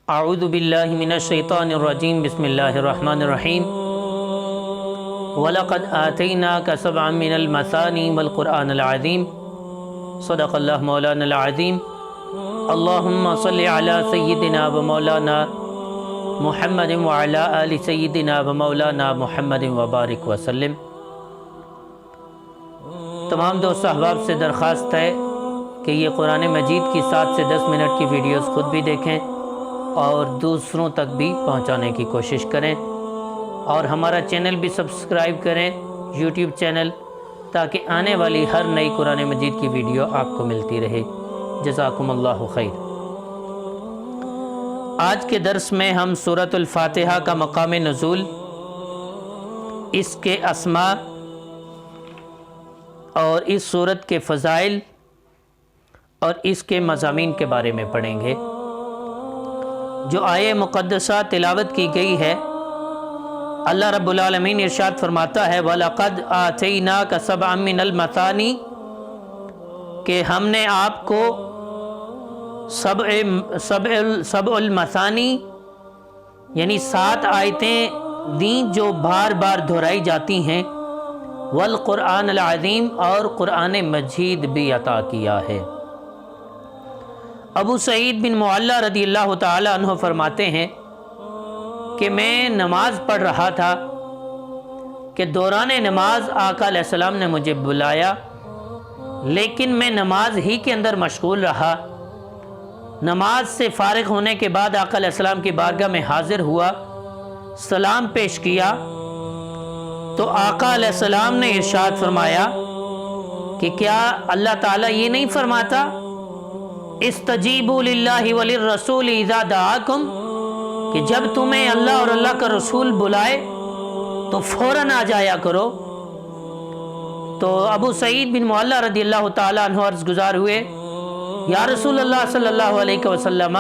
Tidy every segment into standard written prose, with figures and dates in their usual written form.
اعوذ باللہ من الشیطان الرجیم بسم اللہ الرحمن الرحیم وَلَقَدْ آتَيْنَاكَ سَبْعًا مِنَ الْمَثَانِي وَالْقُرْآنَ الْعَظِيمِ صدق اللہ مولانا العظیم۔ اللہم صلی علی سیدنا و مولانا محمد وعلی آل سیدنا و مولانا محمد وبارک وسلم۔ تمام دوست احباب سے درخواست ہے کہ یہ قرآن مجید کی 7 سے 10 منٹ کی ویڈیوز خود بھی دیکھیں اور دوسروں تک بھی پہنچانے کی کوشش کریں، اور ہمارا چینل بھی سبسکرائب کریں، یوٹیوب چینل، تاکہ آنے والی ہر نئی قرآن مجید کی ویڈیو آپ کو ملتی رہے۔ جزاکم اللہ خیر۔ آج کے درس میں ہم سورۃ الفاتحہ کا مقام نزول، اس کے اسماء اور اس سورت کے فضائل اور اس کے مضامین کے بارے میں پڑھیں گے۔ جو آیہ مقدسہ تلاوت کی گئی ہے، اللہ رب العالمین ارشاد فرماتا ہے وَلَقَدْ آتَيْنَاكَ سَبْعًا مِنَ الْمَثَانِي، کہ ہم نے آپ کو سبع المثانی یعنی 7 آیتیں دیں جو بار بار دہرائی جاتی ہیں، والقرآن العظیم، اور قرآن مجید بھی عطا کیا ہے۔ ابو سعید بن معلیٰ رضی اللہ تعالی عنہ فرماتے ہیں کہ میں نماز پڑھ رہا تھا کہ دوران نماز آقا علیہ السلام نے مجھے بلایا، لیکن میں نماز ہی کے اندر مشغول رہا۔ نماز سے فارغ ہونے کے بعد آقا علیہ السلام کی بارگاہ میں حاضر ہوا، سلام پیش کیا تو آقا علیہ السلام نے ارشاد فرمایا کہ کیا اللہ تعالیٰ یہ نہیں فرماتا استجیبوا للہ وللرسول اذا دعاکم، کہ جب تمہیں اللہ اور اللہ کا رسول بلائے تو فوراً آ جایا کرو؟ تو ابو سعید بن معلیٰ رضی اللہ تعالیٰ عنہ عرض گزار ہوئے، یا رسول اللہ صلی اللہ علیہ وسلم،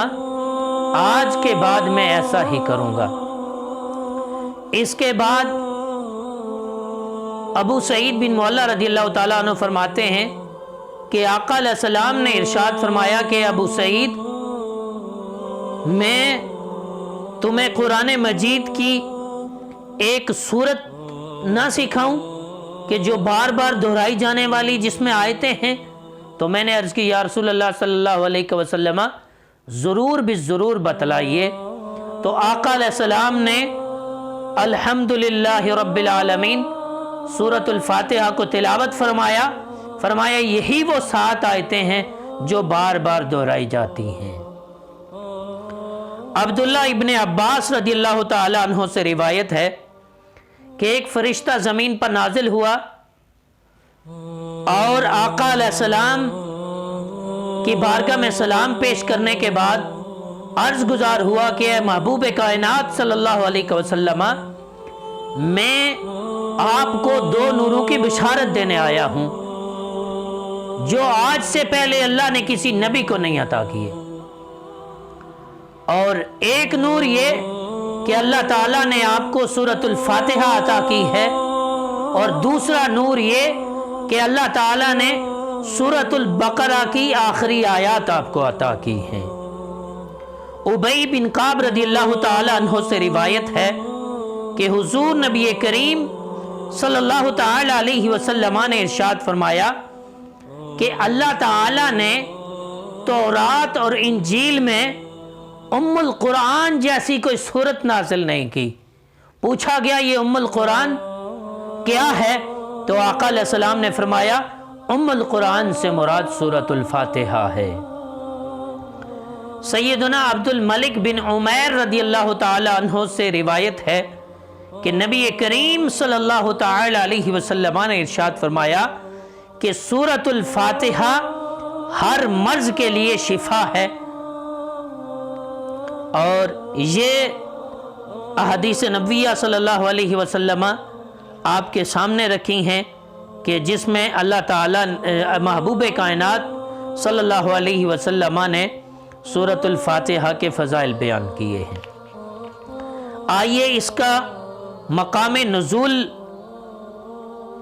آج کے بعد میں ایسا ہی کروں گا۔ اس کے بعد ابو سعید بن معلیٰ رضی اللہ تعالیٰ عنہ فرماتے ہیں کہ آقا علیہ السلام نے ارشاد فرمایا کہ ابو سعید، میں تمہیں قرآن مجید کی ایک سورت نہ سکھاؤں کہ جو بار بار دہرائی جانے والی جس میں آیتیں ہیں؟ تو میں نے عرض کی، یا رسول اللہ صلی اللہ علیہ وسلم، ضرور بالضرور بتلائیے۔ تو آقا علیہ السلام نے الحمدللہ رب العالمین سورۃ الفاتحہ کو تلاوت فرمایا یہی وہ 7 آیتیں ہیں جو بار بار دہرائی جاتی ہیں۔ عبداللہ ابن عباس رضی اللہ تعالی عنہ سے روایت ہے کہ ایک فرشتہ زمین پر نازل ہوا اور آقا علیہ السلام کی بارگاہ میں سلام پیش کرنے کے بعد عرض گزار ہوا کہ اے محبوب کائنات صلی اللہ علیہ وسلم، میں آپ کو 2 نوروں کی بشارت دینے آیا ہوں جو آج سے پہلے اللہ نے کسی نبی کو نہیں عطا کیے۔ اور ایک نور یہ کہ اللہ تعالیٰ نے آپ کو سورۃ الفاتحہ عطا کی ہے، اور دوسرا نور یہ کہ اللہ تعالیٰ نے سورۃ البقرہ کی آخری آیات آپ کو عطا کی ہیں۔ ابی بن کعب رضی اللہ تعالی عنہ سے روایت ہے کہ حضور نبی کریم صلی اللہ تعالی علیہ وسلم نے ارشاد فرمایا کہ اللہ تعالیٰ نے تورات اور انجیل میں ام القرآن جیسی کوئی سورت نازل نہیں کی۔ پوچھا گیا یہ ام القرآن کیا ہے؟ تو آقا علیہ السلام نے فرمایا ام القرآن سے مراد سورۃ الفاتحہ ہے۔ سیدنا عبد الملک بن عمیر رضی اللہ تعالی عنہ سے روایت ہے کہ نبی کریم صلی اللہ تعالی علیہ وسلم نے ارشاد فرمایا کہ سورۃ الفاتحہ ہر مرض کے لیے شفا ہے، اور یہ احادیث نبویہ صلی اللہ علیہ وسلم آپ کے سامنے رکھی ہیں کہ جس میں اللہ تعالیٰ محبوب کائنات صلی اللہ علیہ وسلم نے سورۃ الفاتحہ کے فضائل بیان کیے ہیں۔ آئیے اس کا مقام نزول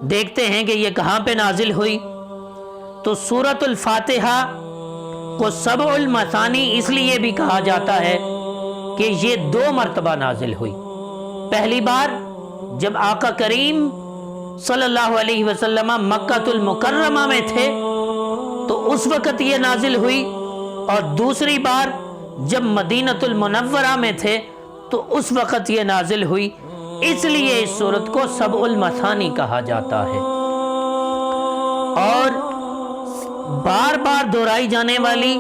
دیکھتے ہیں کہ یہ کہاں پہ نازل ہوئی۔ تو سورۃ الفاتحہ کو سبع المثانی اس لیے بھی کہا جاتا ہے کہ یہ 2 مرتبہ نازل ہوئی۔ پہلی بار جب آقا کریم صلی اللہ علیہ وسلم مکہ المکرمہ میں تھے تو اس وقت یہ نازل ہوئی، اور دوسری بار جب مدینہ المنورہ میں تھے تو اس وقت یہ نازل ہوئی۔ اس لیے اس سورت کو سبع المثانی کہا جاتا ہے، اور بار بار دہرائی جانے والی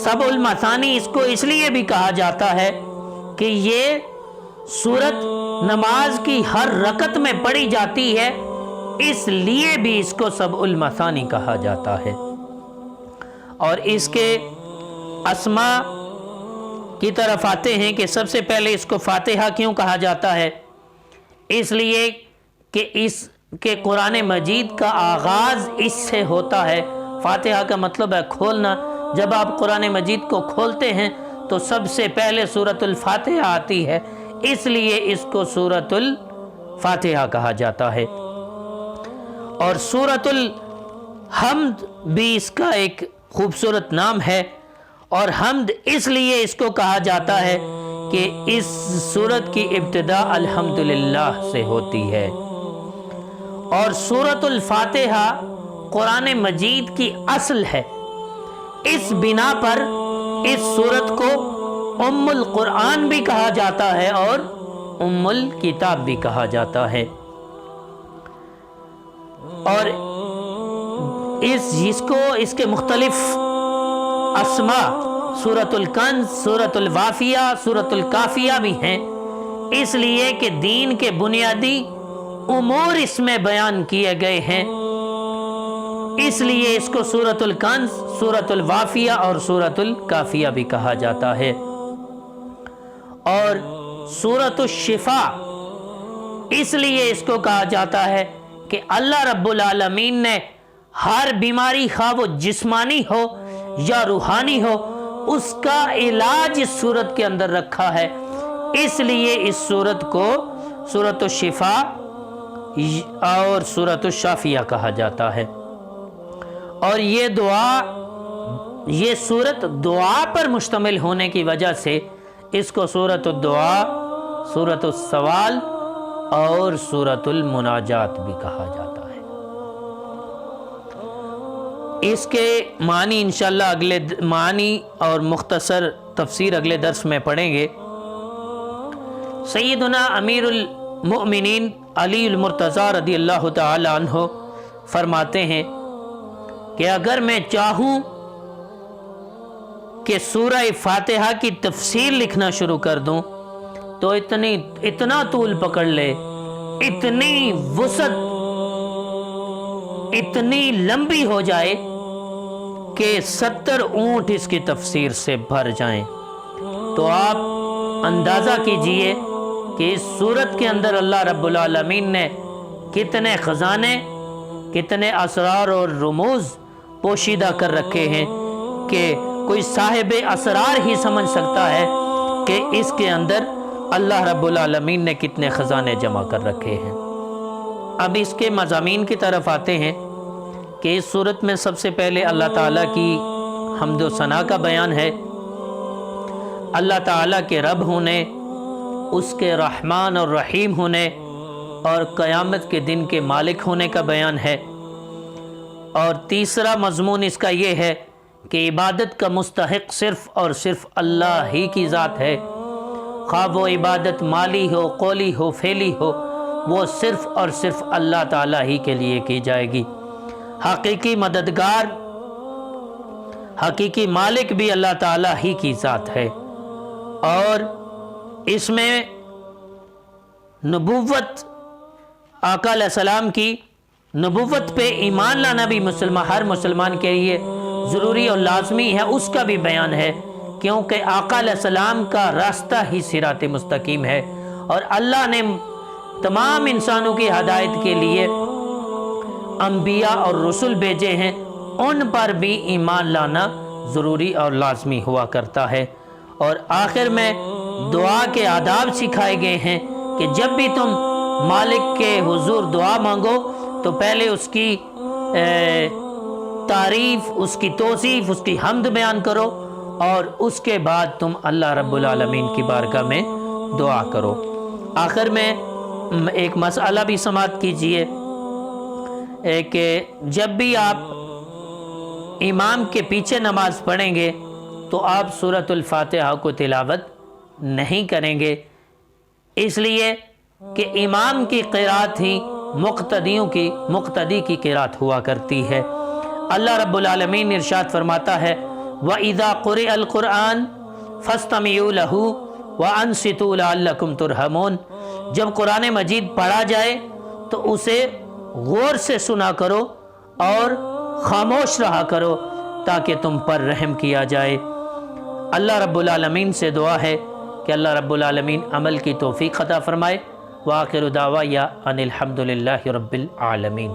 سبع المثانی اس کو اس لیے بھی کہا جاتا ہے کہ یہ سورت نماز کی ہر رکعت میں پڑھی جاتی ہے، اس لیے بھی اس کو سبع المثانی کہا جاتا ہے۔ اور اس کے اسماء کی طرف آتے ہیں کہ سب سے پہلے اس کو فاتحہ کیوں کہا جاتا ہے؟ اس لیے کہ اس کے قرآن مجید کا آغاز اس سے ہوتا ہے۔ فاتحہ کا مطلب ہے کھولنا۔ جب آپ قرآن مجید کو کھولتے ہیں تو سب سے پہلے سورۃ الفاتحہ آتی ہے، اس لیے اس کو سورۃ الفاتحہ کہا جاتا ہے۔ اور سورۃ الحمد بھی اس کا ایک خوبصورت نام ہے، اور حمد اس لیے اس کو کہا جاتا ہے کہ اس سورت کی ابتدا الحمدللہ سے ہوتی ہے۔ اور سورۃ الفاتحہ قرآن مجید کی اصل ہے، اس بنا پر اس سورت کو ام القرآن بھی کہا جاتا ہے اور ام الکتاب بھی کہا جاتا ہے۔ اور اس کے مختلف اسماء سورۃ الکنز، سورۃ الوافیہ، سورۃ الکافیہ بھی ہیں، اس لیے کہ دین کے بنیادی امور اس میں بیان کیے گئے ہیں، اس لیے اس کو سورۃ الکنز، سورۃ الوافیہ اور سورۃ الکافیہ بھی کہا جاتا ہے۔ اور سورۃ الشفاء اس لیے اس کو کہا جاتا ہے کہ اللہ رب العالمین نے ہر بیماری خواہ وہ جسمانی ہو یا روحانی ہو اس کا علاج اس سورت کے اندر رکھا ہے، اس لیے اس سورت کو سورۃ الشفاء اور سورۃ الشافیہ کہا جاتا ہے۔ اور یہ سورت دعا پر مشتمل ہونے کی وجہ سے اس کو سورۃ الدعاء، سورۃ السوال اور سورۃ المناجات بھی کہا جاتا ہے۔ اس کے معنی انشاءاللہ معنی اور مختصر تفسیر اگلے درس میں پڑھیں گے۔ سیدنا امیر المؤمنین علی المرتضی رضی اللہ تعالی عنہ فرماتے ہیں کہ اگر میں چاہوں کہ سورہ فاتحہ کی تفسیر لکھنا شروع کر دوں تو اتنا طول پکڑ لے، اتنی وسعت، اتنی لمبی ہو جائے کہ 70 اونٹ اس کی تفسیر سے بھر جائیں۔ تو آپ اندازہ کیجئے کہ اس سورت کے اندر اللہ رب العالمین نے کتنے خزانے، کتنے اسرار اور رموز پوشیدہ کر رکھے ہیں کہ کوئی صاحب اسرار ہی سمجھ سکتا ہے کہ اس کے اندر اللہ رب العالمین نے کتنے خزانے جمع کر رکھے ہیں۔ اب اس کے مضامین کی طرف آتے ہیں کہ اس سورت میں سب سے پہلے اللہ تعالیٰ کی حمد و ثنا کا بیان ہے، اللہ تعالیٰ کے رب ہونے، اس کے رحمان اور رحیم ہونے اور قیامت کے دن کے مالک ہونے کا بیان ہے۔ اور تیسرا مضمون اس کا یہ ہے کہ عبادت کا مستحق صرف اور صرف اللہ ہی کی ذات ہے، خواہ وہ عبادت مالی ہو، قولی ہو، فعلی ہو، وہ صرف اور صرف اللہ تعالیٰ ہی کے لیے کی جائے گی۔ حقیقی مددگار، حقیقی مالک بھی اللہ تعالیٰ ہی کی ذات ہے۔ اور اس میں نبوت، آقا علیہ السلام کی نبوت پہ ایمان لانا بھی ہر مسلمان کے لیے ضروری اور لازمی ہے، اس کا بھی بیان ہے، کیونکہ آقا علیہ السلام کا راستہ ہی صراط مستقیم ہے، اور اللہ نے تمام انسانوں کی ہدایت کے لیے انبیاء اور رسول بھیجے ہیں، ان پر بھی ایمان لانا ضروری اور لازمی ہوا کرتا ہے۔ اور آخر میں دعا کے آداب سکھائے گئے ہیں کہ جب بھی تم مالک کے حضور دعا مانگو تو پہلے اس کی تعریف، اس کی توصیف، اس کی حمد بیان کرو، اور اس کے بعد تم اللہ رب العالمین کی بارگاہ میں دعا کرو۔ آخر میں ایک مسئلہ بھی سماعت کیجئے کہ جب بھی آپ امام کے پیچھے نماز پڑھیں گے تو آپ سورۃ الفاتحہ کو تلاوت نہیں کریں گے، اس لیے کہ امام کی قرات ہی مقتدی کی قرات ہوا کرتی ہے۔ اللہ رب العالمین ارشاد فرماتا ہے وَإِذَا قُرِئَ الْقُرْآنُ فَاسْتَمِعُوا لَهُ وَأَنصِتُوا لَعَلَّكُمْ تُرْحَمُونَ، جب قرآن مجید پڑھا جائے تو اسے غور سے سنا کرو اور خاموش رہا کرو تاکہ تم پر رحم کیا جائے۔ اللہ رب العالمین سے دعا ہے کہ اللہ رب العالمین عمل کی توفیق عطا فرمائے۔ وآخر دعوایا ان الحمد للہ رب العالمین۔